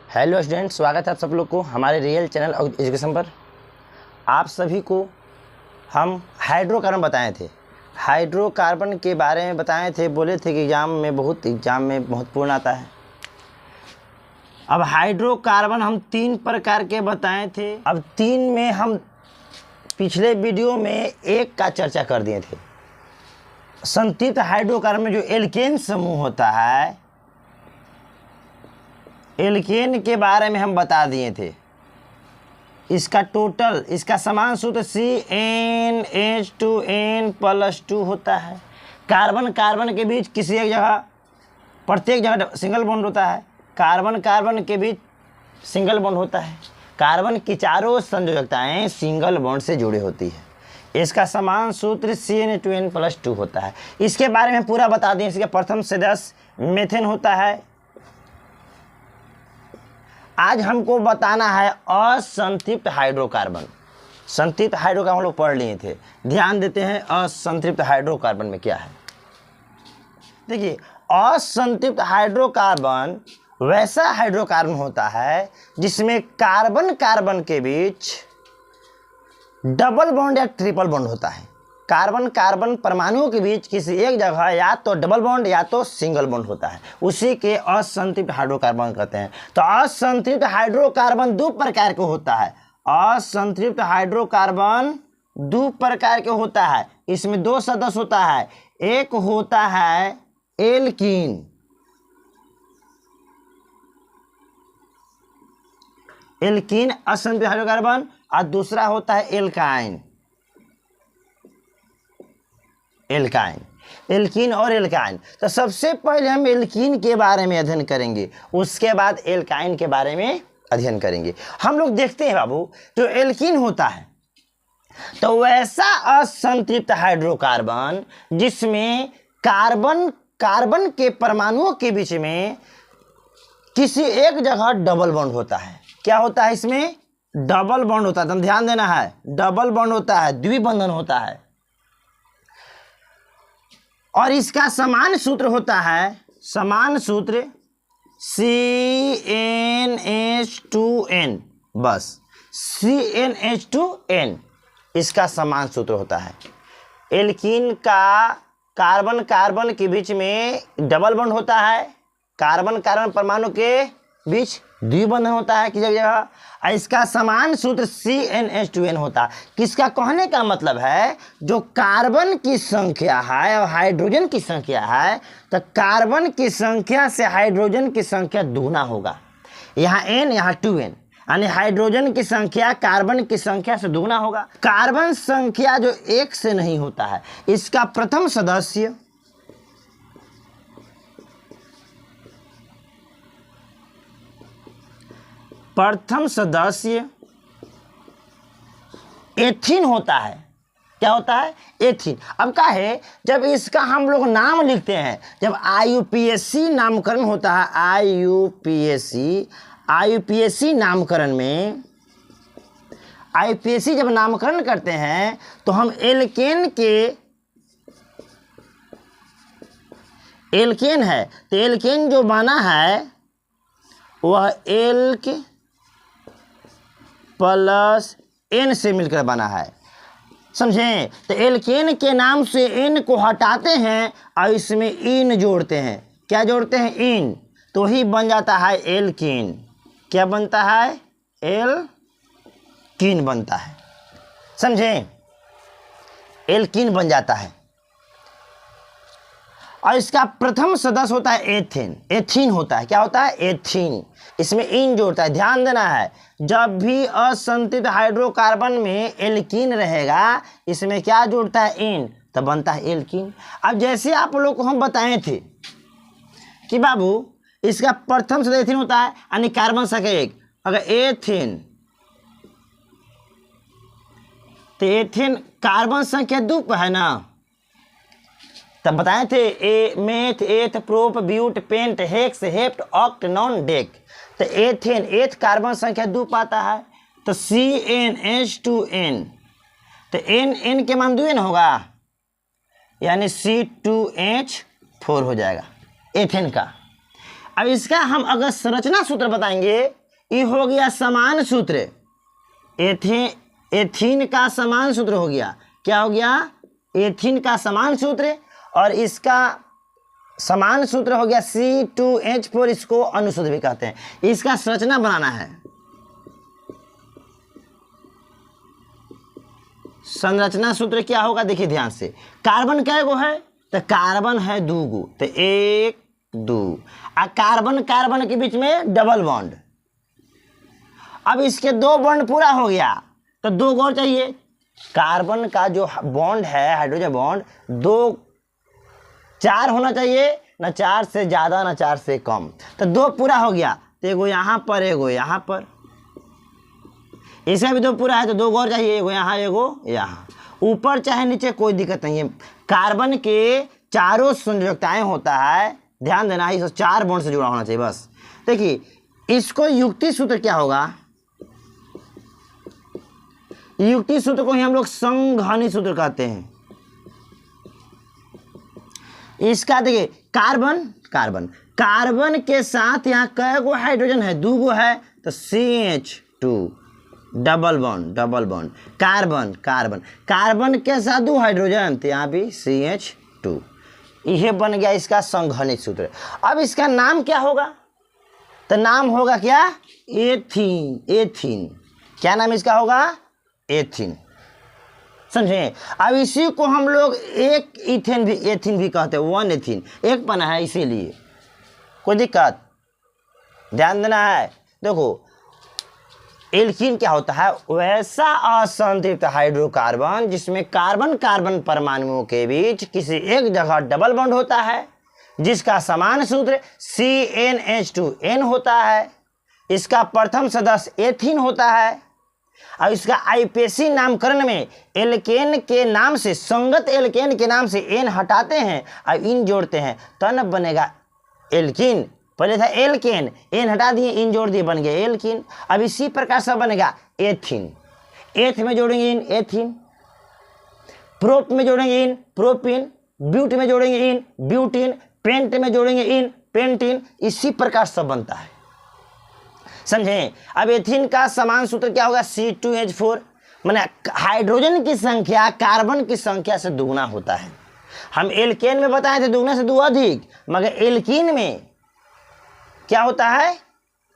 Hello student, स्वागत है आप सब लोग को हमारे रियल चैनल एजुकेशन पर। आप सभी को हम हाइड्रोकार्बन बताए थे, हाइड्रोकार्बन के बारे में बताए थे, बोले थे कि एग्ज़ाम में महत्वपूर्ण आता है। अब हाइड्रोकार्बन हम 3 प्रकार के बताए थे। अब 3 में हम पिछले वीडियो में एक का चर्चा कर दिए थे। संतृप्त हाइड्रोकार्बन में जो एल्केन समूह होता है, एल्केन के बारे में हम बता दिए थे। इसका टोटल, इसका समान सूत्र CnH2n+2 होता है। कार्बन कार्बन के बीच किसी एक जगह, प्रत्येक जगह सिंगल बॉन्ड होता है। कार्बन कार्बन के बीच सिंगल बॉन्ड होता है। कार्बन की चारों संयोजकताएं सिंगल बॉन्ड से जुड़ी होती है। इसका समान सूत्र CnH2n+2 होता है। इसके बारे में पूरा बता दें। इसका प्रथम सदस्य मेथेन होता है। आज हमको बताना है असंतृप्त हाइड्रोकार्बन। संतृप्त हाइड्रोकार्बन हम लोग पढ़ लिए थे। ध्यान देते हैं असंतृप्त हाइड्रोकार्बन में क्या है। देखिए, असंतृप्त हाइड्रोकार्बन वैसा हाइड्रोकार्बन होता है जिसमें कार्बन कार्बन के बीच डबल बॉन्ड या ट्रिपल बॉन्ड होता है। कार्बन कार्बन परमाणुओं के बीच किसी एक जगह या तो डबल बॉन्ड या तो सिंगल बॉन्ड होता है, उसी के असंतृप्त हाइड्रोकार्बन कहते हैं। तो असंतृप्त हाइड्रोकार्बन 2 प्रकार के होता है। असंतृप्त हाइड्रोकार्बन 2 प्रकार के होता है। इसमें 2 सदस्य होता है। एक होता है एल्कीन, एल्कीन असंतृप्त हाइड्रोकार्बन, और दूसरा होता है एल्काइन। एल्काइन, एल्कीन और एल्काइन। तो सबसे पहले हम एल्कीन के बारे में अध्ययन करेंगे, उसके बाद एल्काइन के बारे में अध्ययन करेंगे। हम लोग देखते हैं बाबू, जो एल्कीन होता है तो वैसा असंतृप्त हाइड्रोकार्बन जिसमें कार्बन कार्बन के परमाणुओं के बीच में किसी एक जगह डबल बॉन्ड होता है। क्या होता है इसमें? डबल बॉन्ड होता है। तो ध्यान देना है, डबल बॉन्ड होता है, द्विबंधन होता है। और इसका समान सूत्र होता है, समान सूत्र CnH2n, बस CnH2n इसका समान सूत्र होता है। एल्कीन का कार्बन कार्बन के बीच में डबल बॉन्ड होता है, कार्बन कार्बन परमाणु के बीच द्विबंधन होता है किसी जगह। इसका समान सूत्र CnH2n होता है। किसका कहने का मतलब है, जो कार्बन की संख्या है और हाइड्रोजन की संख्या है, तो कार्बन की संख्या से हाइड्रोजन की संख्या दुगना होगा। यहाँ n, यहाँ 2n, यानी हाइड्रोजन की संख्या कार्बन की संख्या से दुगना होगा। कार्बन संख्या जो 1 से नहीं होता है, इसका प्रथम सदस्य एथीन होता है। क्या होता है? एथीन। अब क्या है, जब इसका हम लोग नाम लिखते हैं, जब IUPAC नामकरण होता है, IUPAC नामकरण में, IUPAC जब नामकरण करते हैं तो हम एल्केन है, तो एल्केन जो बना है वह एल्क प्लस n से मिलकर बना है। समझें? तो एल्केन के नाम से n को हटाते हैं और इसमें इन जोड़ते हैं। क्या जोड़ते हैं? इन। तो ही बन जाता है एल्कीन। क्या बनता है? एल्कीन बनता है। समझें? एल्कीन बन जाता है। और इसका प्रथम सदस्य होता है एथेन, एथीन होता है। क्या होता है? एथीन। इसमें इन जोड़ता है। ध्यान देना है, जब भी असंतृप्त हाइड्रोकार्बन में एल्कीन रहेगा, इसमें क्या जोड़ता है? इन, तब बनता है एल्कीन। अब जैसे आप लोग को हम बताए थे कि बाबू इसका प्रथम सदस्य एथीन होता है, यानी कार्बन संख्या 1। अगर एथेन, तो एथेन कार्बन संख्या 2 पर है ना, तब बताए थे meth, eth, prop, but, pent, hex, hept, oct, non, dec. तो एथेन, एथ कार्बन संख्या 2 पाता है, तो CnH2n, तो n के मान 2n होगा, यानी C2H4 हो जाएगा एथेन का। अब इसका हम अगर संरचना सूत्र बताएंगे, ये हो गया समान सूत्र, एथीन का समान सूत्र हो गया। क्या हो गया? एथीन का समान सूत्र, और इसका समान सूत्र हो गया C2H4, इसको अनुसूत्र भी कहते हैं। इसका संरचना बनाना है, संरचना सूत्र क्या होगा देखिए ध्यान से। कार्बन कै गो है? तो कार्बन है 2 गो, तो 1 2, और कार्बन कार्बन के बीच में डबल बॉन्ड। अब इसके 2 बॉन्ड पूरा हो गया तो 2 और चाहिए। कार्बन का जो बॉन्ड है, हाइड्रोजन बॉन्ड, 4 होना चाहिए, ना 4 से ज़्यादा ना 4 से कम। तो 2 पूरा हो गया, तो एगो यहाँ पर एगो यहाँ पर, इसका भी 2 पूरा है तो 2 और चाहिए, एगो यहाँ एगो यहाँ, ऊपर चाहे नीचे कोई दिक्कत नहीं है। कार्बन के चारों संयोजकताएं होता है, ध्यान देना, इस 4 बॉन्ड से जुड़ा होना चाहिए बस। देखिए इसको युक्ति सूत्र क्या होगा? युक्ति सूत्र को ही हम लोग संघनी सूत्र कहते हैं। इसका देखिए कार्बन कार्बन कार्बन के साथ यहाँ कै गो हाइड्रोजन है? 2 गो है, तो CH2 double bond. Carbon carbon carbon के साथ 2 हाइड्रोजन, तो यहाँ भी CH2। यह बन गया इसका संघनी सूत्र। अब इसका नाम क्या होगा? तो नाम होगा क्या? एथीन। क्या नाम इसका होगा? एथीन। समझे? अब इसी को हम लोग एक एथीन भी कहते हैं, 1 एथीन, एक बना है इसीलिए, कोई दिक्कत? ध्यान देना है। देखो एल्कीन क्या होता है? वैसा असंतृप्त हाइड्रोकार्बन जिसमें कार्बन कार्बन परमाणुओं के बीच किसी एक जगह डबल बॉन्ड होता है, जिसका समान सूत्र CnH2n होता है। इसका प्रथम सदस्य एथीन होता है, और इसका आईपीएसी नामकरण में एल्केन के नाम से, संगत एल्केन के नाम से एन हटाते हैं और इन जोड़ते हैं, तब बनेगा एल्कीन। पहले था एल्केन, एन हटा दिए, इन जोड़ दिए, बन गया एल्कीन। अब इसी प्रकार से बनेगा एथीन। एथ में जोड़ेंगे इन एथीन, प्रोप में जोड़ेंगे इन प्रोपिन, ब्यूट में जोड़ेंगे इन ब्यूटिन, पेंट में जोड़ेंगे इन पेंटिन। इसी प्रकार से बनता है, समझे? अब एथीन का समान सूत्र क्या होगा? C2H4, माने हाइड्रोजन की संख्या कार्बन की संख्या से दुगुना होता है। हम एल्केन में बताए थे दुगना से 2 अधिक, मगर एल्कीन में क्या होता है?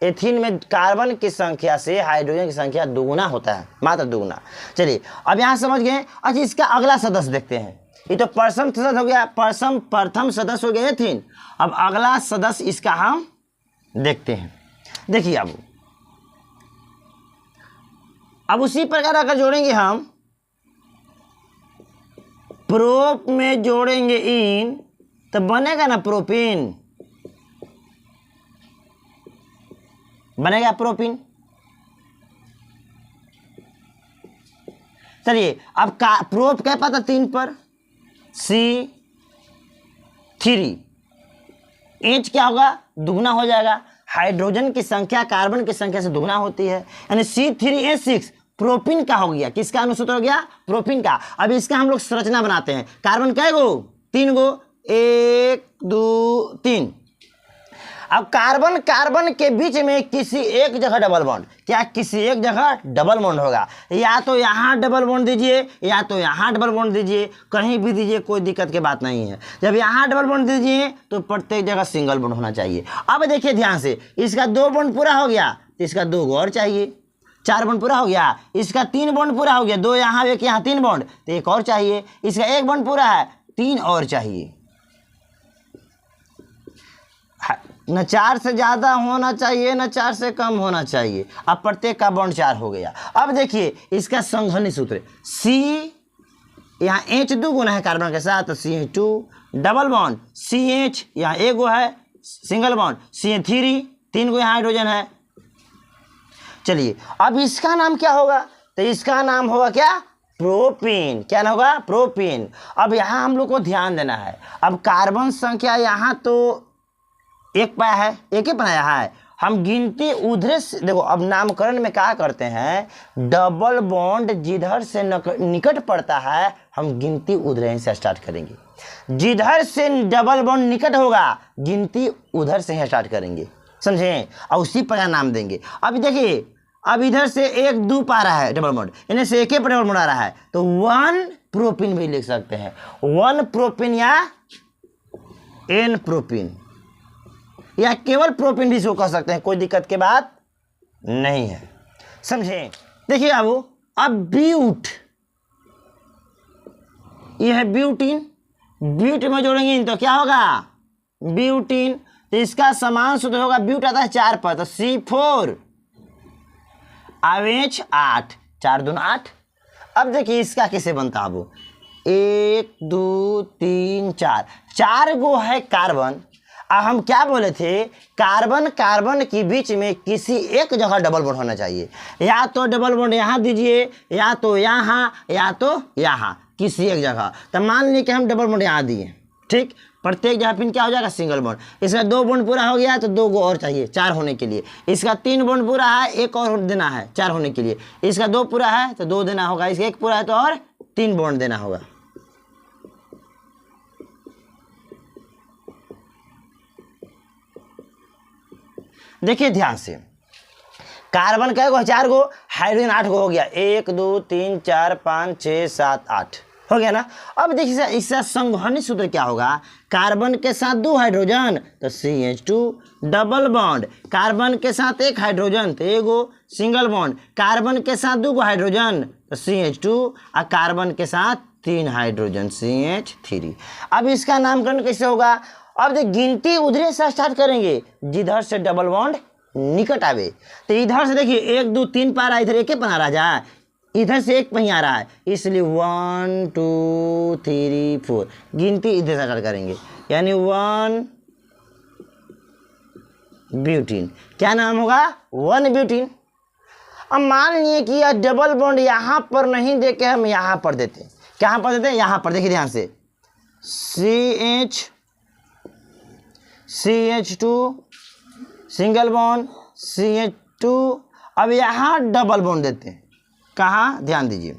एथीन में कार्बन की संख्या से हाइड्रोजन की संख्या दुगुना होता है, मात्र दुगुना। चलिए अब यहाँ समझ गए। अच्छा इसका अगला सदस्य देखते हैं। ये तो प्रथम सदस्य हो गया, प्रथम सदस्य हो गया एथीन। अब अगला सदस्य इसका हम देखते हैं। देखिए अब उसी प्रकार अगर जोड़ेंगे हम, प्रोप में जोड़ेंगे इन, तो बनेगा ना प्रोपिन, बनेगा प्रोपिन। चलिए अब प्रोप क्या पता 3 पर, C3, H क्या होगा? दुगना हो जाएगा। हाइड्रोजन की संख्या कार्बन की संख्या से दुगना होती है, यानी C3H6 प्रोपिन का हो गया। किसका अनुसूत्र हो गया? प्रोपिन का। अब इसका हम लोग संरचना बनाते हैं। कार्बन कै गो? 3 गो, 1 2 3। अब कार्बन कार्बन के बीच में किसी एक जगह डबल बॉन्ड, क्या किसी एक जगह डबल बॉन्ड होगा? या तो यहाँ डबल बॉन्ड दीजिए, या तो यहाँ डबल बॉन्ड दीजिए, कहीं भी दीजिए, कोई दिक्कत की बात नहीं है। जब यहाँ डबल बॉन्ड दीजिए तो प्रत्येक जगह सिंगल बॉन्ड होना चाहिए। अब देखिए ध्यान से, इसका 2 बॉन्ड पूरा हो गया तो इसका 2 और चाहिए। 4 बॉन्ड पूरा हो गया, इसका 3 बॉन्ड पूरा हो गया, 2 यहाँ 1 यहाँ 3 बॉन्ड, तो 1 और चाहिए। इसका 1 बॉन्ड पूरा है, 3 और चाहिए। न 4 से ज़्यादा होना चाहिए, न 4 से कम होना चाहिए। अब प्रत्येक का बॉन्ड 4 हो गया। अब देखिए इसका संघनी सूत्र, C, यहाँ H 2 गुना है कार्बन के साथ, तो CH2 डबल बॉन्ड, CH यहाँ 1 गो है सिंगल बॉन्ड, CH3 3 गो यहाँ हाइड्रोजन है। चलिए अब इसका नाम क्या होगा? तो इसका नाम होगा क्या? प्रोपिन। क्या नाम होगा? प्रोपिन। अब यहाँ हम लोग को ध्यान देना है। अब कार्बन संख्या यहाँ तो 1 पाया है, 1 ही बनाया है। हम गिनती उधर से, देखो अब नामकरण में क्या करते हैं, डबल बॉन्ड जिधर से निकट पड़ता है हम गिनती उधर से स्टार्ट करेंगे। जिधर से डबल बॉन्ड निकट होगा गिनती उधर से ही स्टार्ट करेंगे, समझे, और उसी पर नाम देंगे। अब देखिए अब इधर से 1 2 पा रहा है डबल बॉन्ड, इन्हें से एक ही पर डबल बॉन्ड आ रहा है तो 1 प्रोपिन भी लिख सकते हैं, 1 प्रोपिन या N प्रोपिन या केवल प्रोपिन भी शो कर सकते हैं, कोई दिक्कत की बात नहीं है, समझे। देखिए अब ब्यूट, यह है ब्यूटीन, ब्यूट में जोड़ेंगे तो क्या होगा ब्यूटीन, तो इसका समान सूत्र होगा, ब्यूट आता है 4 पर तो C4 OH 8, 4 दूनी 8। अब देखिए इसका कैसे बनता है, 1 2 3 4, 4 गो है कार्बन। अब हम क्या बोले थे, कार्बन कार्बन के बीच में किसी एक जगह डबल बॉन्ड होना चाहिए, या तो डबल बॉन्ड यहाँ दीजिए या तो यहाँ या तो यहाँ, किसी एक जगह। तो मान लीजिए कि हम डबल बॉन्ड यहाँ दिए, ठीक, प्रत्येक जगह पिन क्या हो जाएगा सिंगल बॉन्ड। इसका 2 बॉन्ड पूरा हो गया तो 2 गो और चाहिए 4 होने के लिए। इसका 3 बॉन्ड पूरा है, 1 और देना है 4 होने के लिए। इसका 2 पूरा है तो 2 देना होगा, इसका 1 पूरा है तो और 3 बॉन्ड देना होगा। देखिए ध्यान से, कार्बन का 4 गो, हाइड्रोजन 8 गो हो गया, 1 2 3 4 5 6 7 8 हो गया ना। अब देखिए इसका संघनित सूत्र क्या होगा, कार्बन के साथ 2 हाइड्रोजन तो CH2 डबल बॉन्ड, कार्बन के साथ 1 हाइड्रोजन तो एगो सिंगल बॉन्ड, कार्बन के साथ 2 हाइड्रोजन तो CH2 और कार्बन के साथ 3 हाइड्रोजन CH3। अब इसका नामकरण कैसे होगा, अब देख गिनती उधर से स्टार्ट करेंगे जिधर से डबल बॉन्ड निकट आवे। तो इधर से देखिए 1 2 3 पा रहा है, इधर 1 बना रहा जाए, इधर से 1 पहिया आ रहा है, इसलिए 1 2 3 4 गिनती इधर से स्टार्ट करेंगे, यानी 1 ब्यूटीन। क्या नाम होगा 1 ब्यूटीन। अब मान लिए कि यह डबल बॉन्ड यहाँ पर नहीं दे के हम यहाँ पर देते, कहाँ पर देते हैं, यहाँ पर। देखिए ध्यान से CH2 सिंगल बॉन्ड CH2, अब यहाँ डबल बॉन्ड देते हैं, कहाँ ध्यान दीजिए,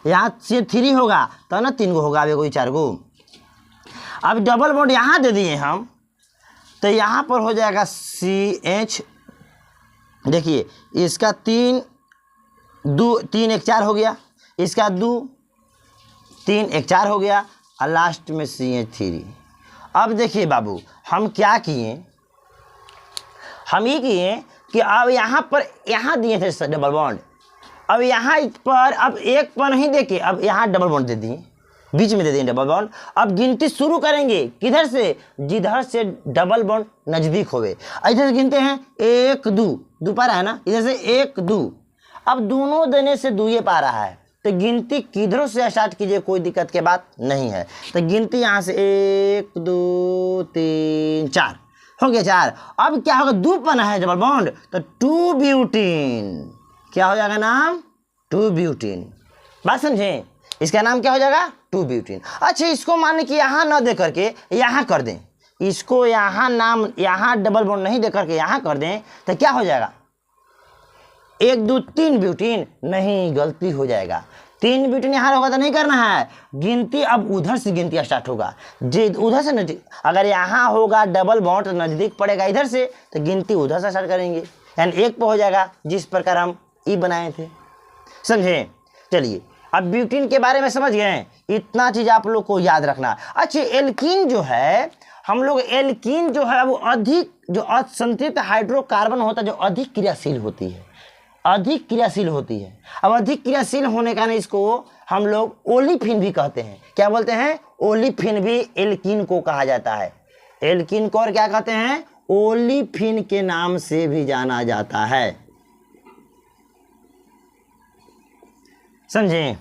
यहाँ C3 होगा तो ना 3 गो होगा, अब कोई 4 गो। अब डबल बॉन्ड यहाँ दे दिए हम तो यहाँ पर हो जाएगा CH, देखिए इसका 3 2 3 1 4 हो गया, इसका 2 3 1 4 हो गया और लास्ट में CH3। अब देखिए बाबू हम क्या किए, हम ये किए कि अब यहाँ पर यहाँ दिए थे डबल बॉन्ड, अब यहाँ पर अब 1 पर नहीं देके अब यहाँ डबल बॉन्ड दे दिए, बीच में दे दिए डबल बॉन्ड। अब गिनती शुरू करेंगे किधर से, जिधर से डबल बॉन्ड नज़दीक होवे। इधर से गिनते हैं 1 2 पा रहा है ना, इधर से 1 2, अब दोनों देने से 2 पा रहा है तो गिनती किधरों से स्टार्ट कीजिए, कोई दिक्कत की बात नहीं है। तो गिनती यहाँ से 1 2 3 4 हो गया 4। अब क्या होगा, 2 बना है डबल बॉन्ड तो 2 ब्यूटीन, क्या हो जाएगा नाम 2 ब्यूटीन। बात समझे, इसका नाम क्या हो जाएगा 2 ब्यूटीन। अच्छा इसको मान कि यहाँ न दे करके यहाँ कर दें, इसको यहाँ नाम यहाँ डबल बॉन्ड नहीं दे करके यहाँ कर दें तो क्या हो जाएगा 1 2 3 ब्यूटीन, नहीं गलती हो जाएगा, 3 ब्यूटीन यहाँ होगा तो नहीं करना है, गिनती अब उधर से गिनती स्टार्ट होगा, जे उधर से नजदीक, अगर यहाँ होगा डबल बॉन्ड तो नज़दीक पड़ेगा इधर से तो गिनती उधर से स्टार्ट करेंगे, यानी 1 पर हो जाएगा, जिस प्रकार हम ई बनाए थे, समझे। चलिए अब ब्यूटीन के बारे में समझ गए, इतना चीज़ आप लोग को याद रखना। अच्छा एल्कीन जो है, हम लोग एल्कीन जो है वो अधिक जो असंतृप्त हाइड्रोकार्बन होता है, जो अधिक क्रियाशील होती है, अधिक क्रियाशील होती है। अब अधिक क्रियाशील होने का ना इसको हम लोग ओलिफिन भी कहते हैं, क्या बोलते हैं, ओलिफिन भी एल्कीन को कहा जाता है। एल्कीन को और क्या कहते हैं, ओलिफिन के नाम से भी जाना जाता है, समझे।